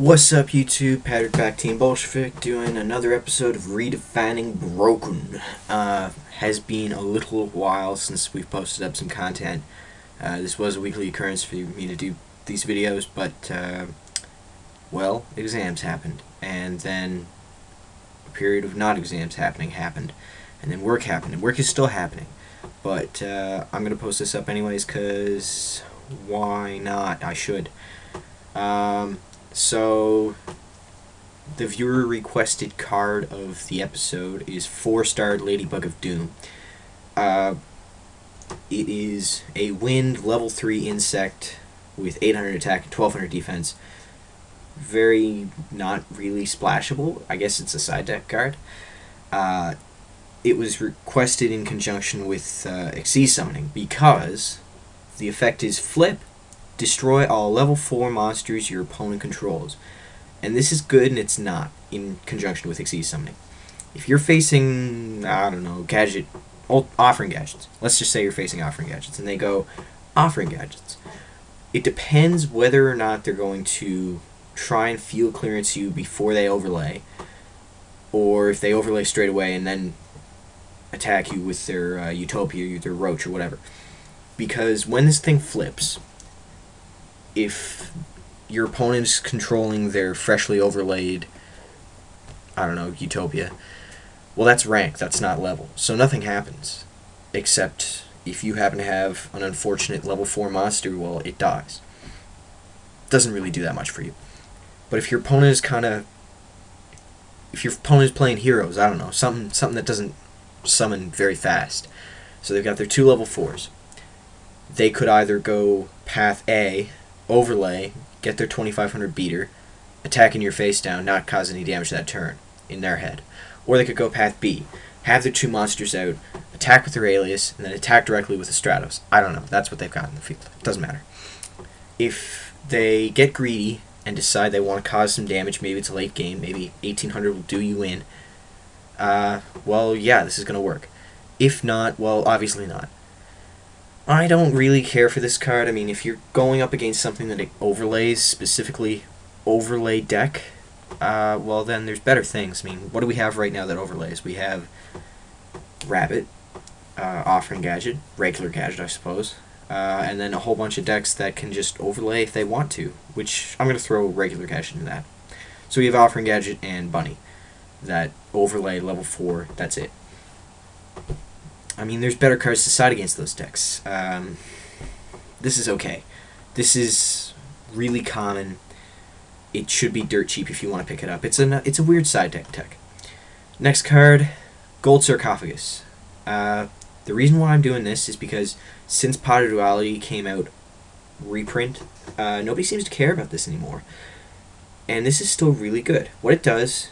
What's up, YouTube? Pattered Back Team Bolshevik doing another episode of Redefining Broken. Has been a little while since we've posted up some content. This was a weekly occurrence for me to do these videos, but, well, exams happened. And then a period of not exams happened. And then work happened. And work is still happening. But I'm going to post this up anyways, because why not? I should. So, the viewer requested card of the episode is 4-starred Ladybug of Doom. It is a wind level 3 insect with 800 attack and 1200 defense. Very not really splashable. I guess it's a side deck card. It was requested in conjunction with Exceed Summoning because the effect is flip. Destroy all level 4 monsters your opponent controls. And this is good and it's not in conjunction with Exceed Summoning. If you're facing, I don't know, offering gadgets. Let's just say you're facing offering gadgets and they go offering gadgets. It depends whether or not they're going to try and field clearance you before they overlay, or if they overlay straight away and then attack you with their Utopia, their Roach, or whatever. Because when this thing flips, if your opponent is controlling their freshly overlaid, I don't know, Utopia, well, that's rank, that's not level. So nothing happens. Except if you happen to have an unfortunate level 4 monster, well, it dies. Doesn't really do that much for you. But if your opponent is if your opponent is playing heroes, I don't know, something that doesn't summon very fast. So they've got their 2 level 4s. They could either go path A, overlay, get their 2500 beater, attack in your face down, not cause any damage that turn, in their head. Or they could go path B, have their 2 monsters out, attack with their alias, and then attack directly with the Stratos. I don't know, that's what they've got in the field. It doesn't matter. If they get greedy and decide they want to cause some damage, maybe it's a late game, maybe 1800 will do you in, well, yeah, this is going to work. If not, well, obviously not. I don't really care for this card. I mean, if you're going up against something that it overlays, specifically overlay deck, well, then there's better things. I mean, what do we have right now that overlays? We have Rabbit, Offering Gadget, regular Gadget, I suppose, and then a whole bunch of decks that can just overlay if they want to, which I'm going to throw regular Gadget in that. So we have Offering Gadget and Bunny that overlay level 4, that's it. I mean, there's better cards to side against those decks. This is okay. This is really common. It should be dirt cheap if you want to pick it up. It's a weird side deck tech. Next card, Gold Sarcophagus. The reason why I'm doing this is because since Pot of Duality came out reprint, nobody seems to care about this anymore. And this is still really good. What it does: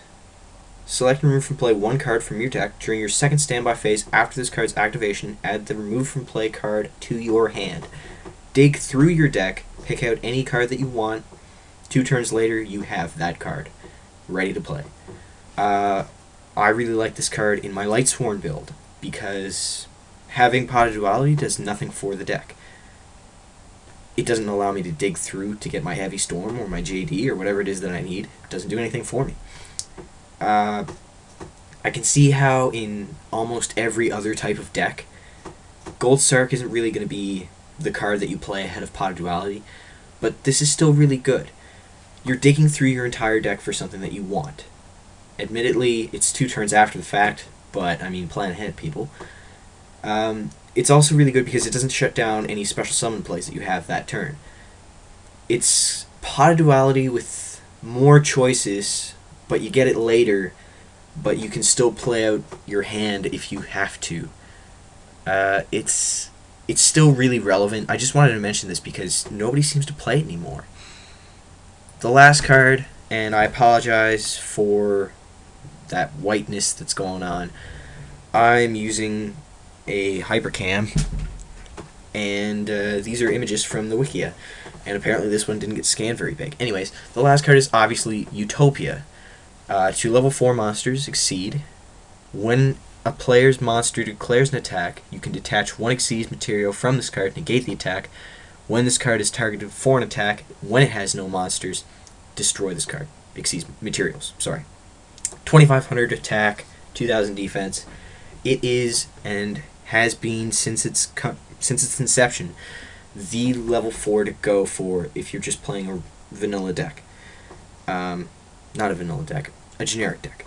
select and remove from play 1 card from your deck. During your second standby phase after this card's activation, add the remove from play card to your hand. Dig through your deck, pick out any card that you want. 2 turns later, you have that card ready to play. I really like this card in my Lightsworn build because having Pot of Duality does nothing for the deck. It doesn't allow me to dig through to get my Heavy Storm or my JD or whatever it is that I need. It doesn't do anything for me. I can see how in almost every other type of deck, Gold Sark isn't really going to be the card that you play ahead of Pot of Duality, but this is still really good. You're digging through your entire deck for something that you want. Admittedly, it's 2 turns after the fact, but, I mean, plan ahead, people. It's also really good because it doesn't shut down any special summon plays that you have that turn. It's Pot of Duality with more choices, but you get it later, but you can still play out your hand if you have to. It's still really relevant. I just wanted to mention this because nobody seems to play it anymore. The last card, and I apologize for that whiteness that's going on. I'm using a Hypercam, and these are images from the Wikia, and apparently this one didn't get scanned very big. Anyways, the last card is obviously Utopia. 2 level 4 monsters exceed. When a player's monster declares an attack, you can detach 1 Exceed material from this card to negate the attack. When this card is targeted for an attack, when it has no monsters, destroy this card. Excuse me, materials. Sorry. 2,500 attack, 2,000 defense. It is and has been since its inception the level 4 to go for if you're just playing a vanilla deck. Not a vanilla deck, a generic deck.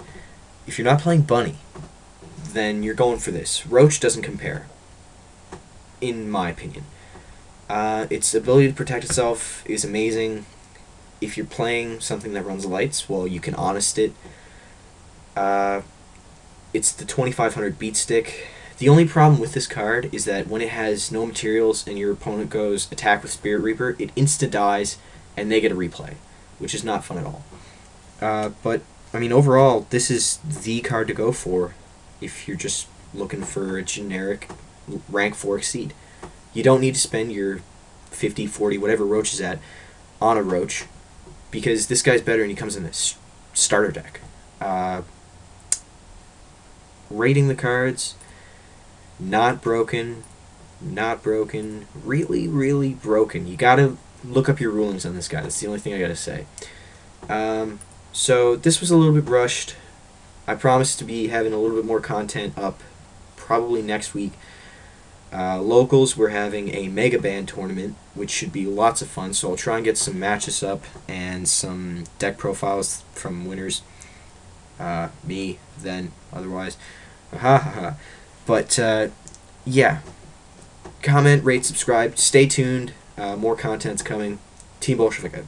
If you're not playing Bunny, then you're going for this. Roach doesn't compare, in my opinion. Its ability to protect itself is amazing. If you're playing something that runs lights, well, you can honest it. It's the 2,500 beat stick. The only problem with this card is that when it has no materials and your opponent goes attack with Spirit Reaper, it insta-dies and they get a replay, which is not fun at all. But, I mean, overall, this is the card to go for if you're just looking for a generic rank 4 Exceed. You don't need to spend your 50, 40, whatever Roach is at, on a Roach, because this guy's better and he comes in this starter deck. Rating the cards, not broken, really, really broken. You gotta look up your rulings on this guy. That's the only thing I gotta say. So this was a little bit rushed. I promise to be having a little bit more content up probably next week. Locals, we're having a Mega Band tournament, which should be lots of fun, so I'll try and get some matches up and some deck profiles from winners. Me, then, otherwise. But, yeah. Comment, rate, subscribe. Stay tuned. More content's coming. Team Bolshevik.